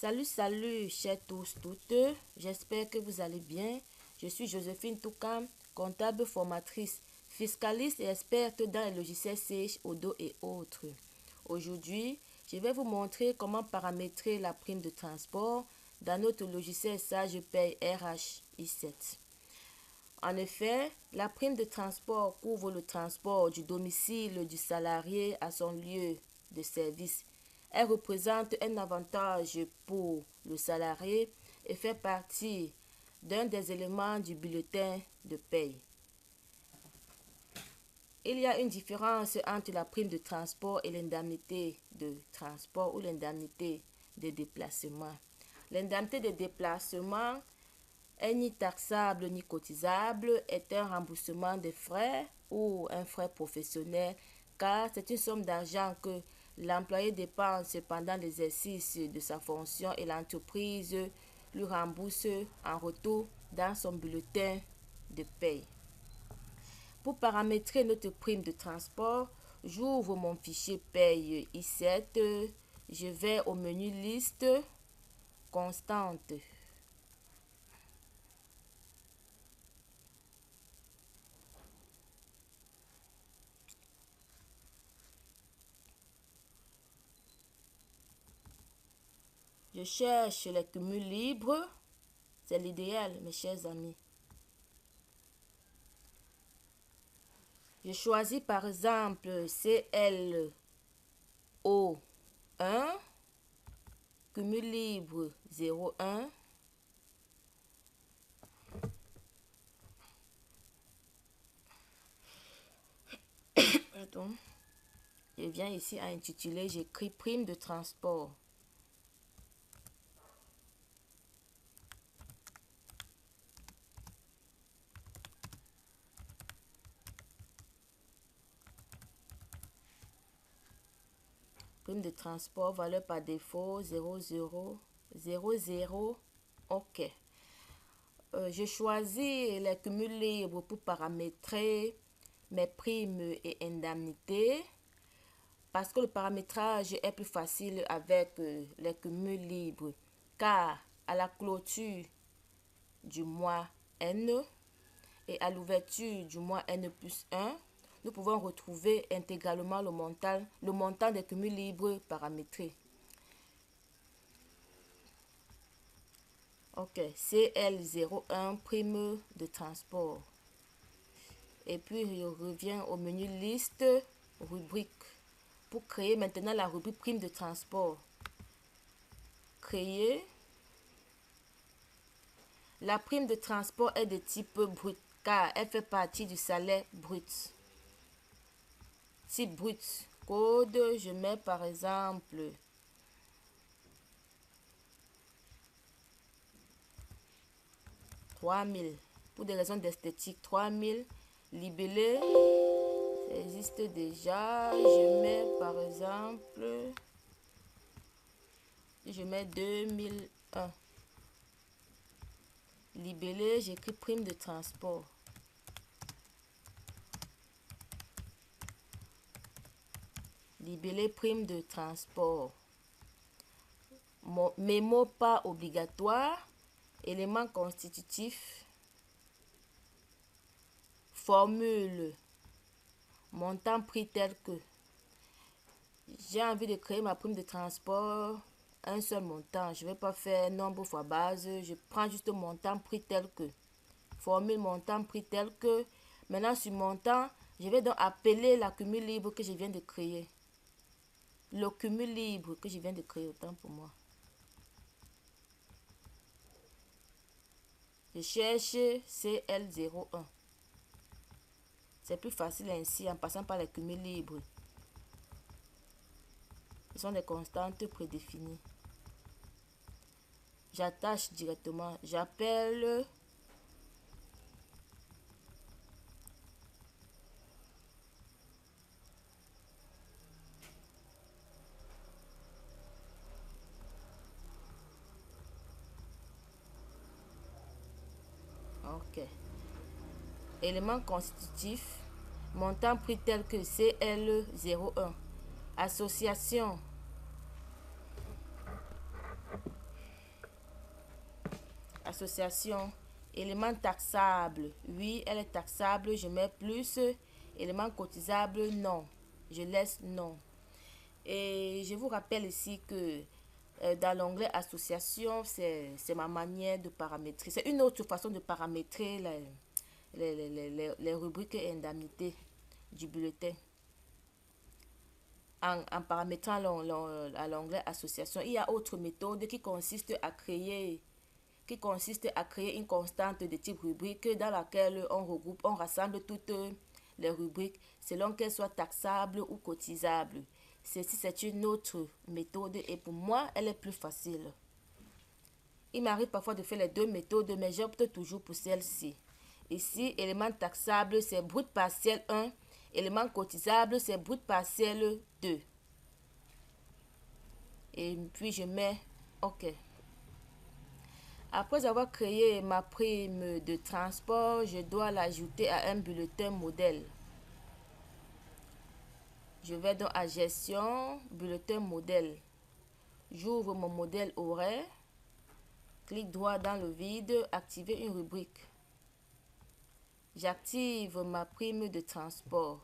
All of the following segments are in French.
Salut, chers tous, toutes. J'espère que vous allez bien. Je suis Joséphine Toukam, comptable formatrice, fiscaliste et experte dans les logiciels Sage, Odoo et autres. Aujourd'hui, je vais vous montrer comment paramétrer la prime de transport dans notre logiciel Sage Paye RH i7. En effet, la prime de transport couvre le transport du domicile du salarié à son lieu de service. Elle représente un avantage pour le salarié et fait partie d'un des éléments du bulletin de paye. Il y a une différence entre la prime de transport et l'indemnité de transport ou l'indemnité de déplacement. L'indemnité de déplacement est ni taxable ni cotisable, est un remboursement des frais ou un frais professionnel car c'est une somme d'argent que l'employé dépense pendant l'exercice de sa fonction et l'entreprise lui rembourse en retour dans son bulletin de paye. Pour paramétrer notre prime de transport, j'ouvre mon fichier paye i7, je vais au menu liste constante. Je cherche les cumuls libres. C'est l'idéal, mes chers amis. Je choisis par exemple CLO1, cumul libre 01. Pardon. Je viens ici à intituler, j'écris prime de transport. Prime de transport, valeur par défaut 0000. OK. Je choisis les cumuls libres pour paramétrer mes primes et indemnités parce que le paramétrage est plus facile avec les cumuls libres car à la clôture du mois N et à l'ouverture du mois N plus 1, nous pouvons retrouver intégralement le montant des cumuls libres paramétrés. OK, CL01 prime de transport. Et puis, je reviens au menu liste, rubrique, pour créer maintenant la rubrique prime de transport. Créer. La prime de transport est de type brut car elle fait partie du salaire brut. Type brut. Code, je mets par exemple 3000. Pour des raisons d'esthétique, 3000. Libellé, ça existe déjà. Je mets par exemple, je mets 2001. Libellé, j'écris prime de transport. Libellé, prime de transport. Mémo pas obligatoire. Élément constitutif. Formule. Montant prix tel que. J'ai envie de créer ma prime de transport. Un seul montant. Je ne vais pas faire nombre fois base. Je prends juste montant prix tel que. Formule montant prix tel que. Maintenant sur montant, je vais donc appeler la cumul libre que je viens de créer. Le cumul libre que je viens de créer, autant pour moi. Je cherche CL01. C'est plus facile ainsi en passant par les cumuls libres. Ce sont des constantes prédéfinies. J'attache directement. J'appelle OK. Élément constitutif. Montant prix tel que CL01. Association. association. Élément taxable. Oui, elle est taxable. Je mets plus. Élément cotisable. Non. Je laisse non. Et je vous rappelle ici que dans l'onglet association, c'est ma manière de paramétrer. C'est une autre façon de paramétrer les rubriques et indemnités du bulletin. En paramétrant à l'onglet association, il y a autre méthode qui consiste à créer une constante de type rubrique dans laquelle on regroupe, on rassemble toutes les rubriques selon qu'elles soient taxables ou cotisables. Ceci, c'est une autre méthode et pour moi, elle est plus facile. Il m'arrive parfois de faire les deux méthodes, mais j'opte toujours pour celle-ci. Ici, élément taxable, c'est brut partiel 1. Élément cotisable, c'est brut partiel 2. Et puis, je mets OK. Après avoir créé ma prime de transport, je dois l'ajouter à un bulletin modèle. Je vais donc à gestion, bulletin modèle. J'ouvre mon modèle horaire. Clic droit dans le vide, activer une rubrique. J'active ma prime de transport.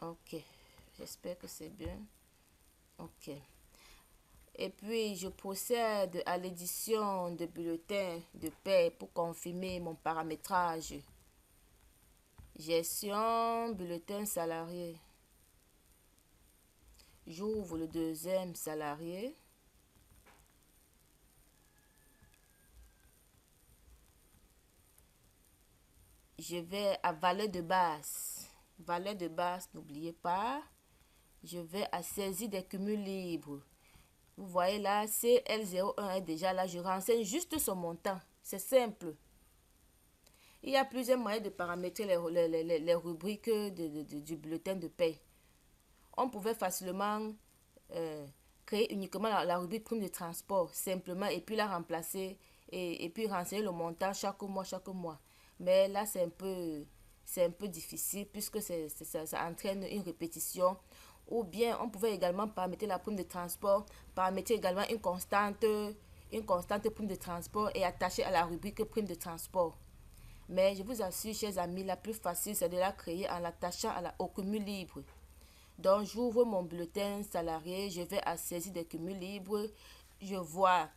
OK. J'espère que c'est bien. OK. Et puis, je procède à l'édition de bulletin de paie pour confirmer mon paramétrage. Gestion, bulletin salarié. J'ouvre le deuxième salarié. Je vais à valeur de base. Valeur de base, n'oubliez pas. Je vais à saisie des cumuls libres. Vous voyez là, CL01 est déjà là. Je renseigne juste son montant. C'est simple. Il y a plusieurs moyens de paramétrer les rubriques du bulletin de paie. On pouvait facilement créer uniquement la rubrique prime de transport, simplement, et puis la remplacer et puis renseigner le montant chaque mois. Mais là, c'est un peu difficile puisque ça entraîne une répétition. Ou bien, on pouvait également paramétrer la prime de transport, paramétrer également une constante prime de transport et attacher à la rubrique prime de transport. Mais je vous assure, chers amis, la plus facile, c'est de la créer en l'attachant au cumul libre. Donc, j'ouvre mon bulletin salarié, je vais à saisie des cumuls libres, je vois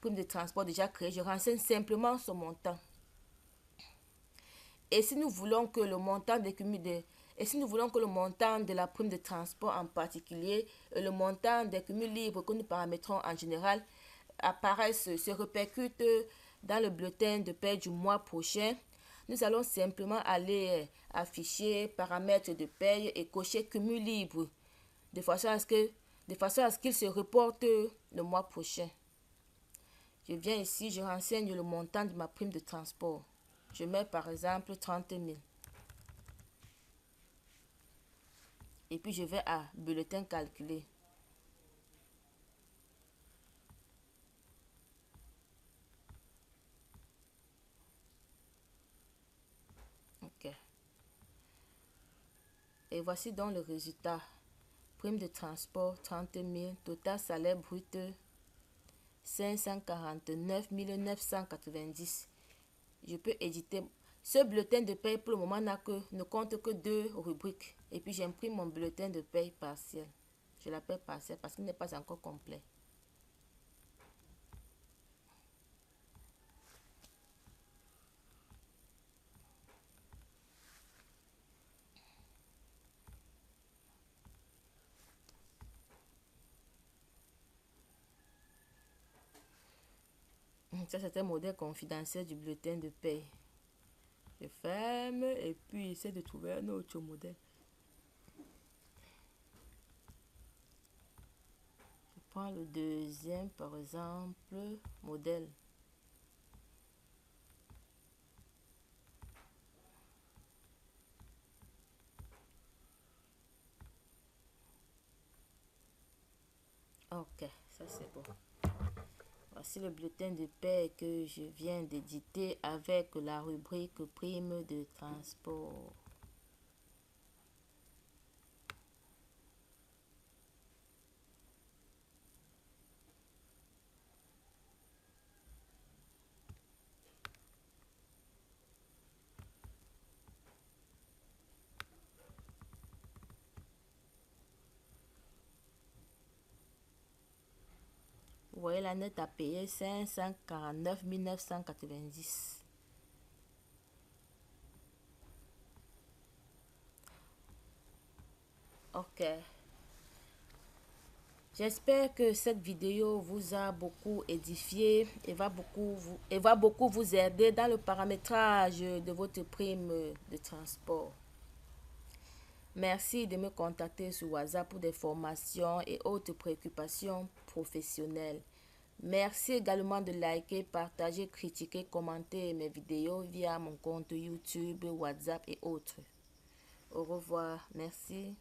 prime de transport déjà créée, je renseigne simplement son montant. Et si nous voulons que le montant des cumuls et si nous voulons que le montant de la prime de transport en particulier et le montant des cumuls libres que nous paramétrons en général apparaissent, se répercutent dans le bulletin de paie du mois prochain, nous allons simplement aller afficher paramètres de paie et cocher cumul libre de façon à ce qu'il se reporte le mois prochain. Je viens ici, je renseigne le montant de ma prime de transport. Je mets par exemple 30 000. Et puis je vais à bulletin calculé. OK. Et voici donc le résultat. Prime de transport 30 000. Total salaire brut 549 990. Je peux éditer. Ce bulletin de paie pour le moment ne compte que 2 rubriques. Et puis j'imprime mon bulletin de paie partiel. Je l'appelle partiel parce qu'il n'est pas encore complet. Ça, c'est un modèle confidentiel du bulletin de paie. Je ferme et puis j'essaie de trouver un autre modèle. Je prends le deuxième, par exemple, modèle. OK, ça c'est bon. Voici le bulletin de paie que je viens d'éditer avec la rubrique prime de transport. Vous voyez, la net à payer 549 990. Ok. J'espère que cette vidéo vous a beaucoup édifié et va beaucoup vous aider dans le paramétrage de votre prime de transport. Merci de me contacter sur WhatsApp pour des formations et autres préoccupations professionnelles. Merci également de liker, partager, critiquer, commenter mes vidéos via mon compte YouTube, WhatsApp et autres. Au revoir. Merci.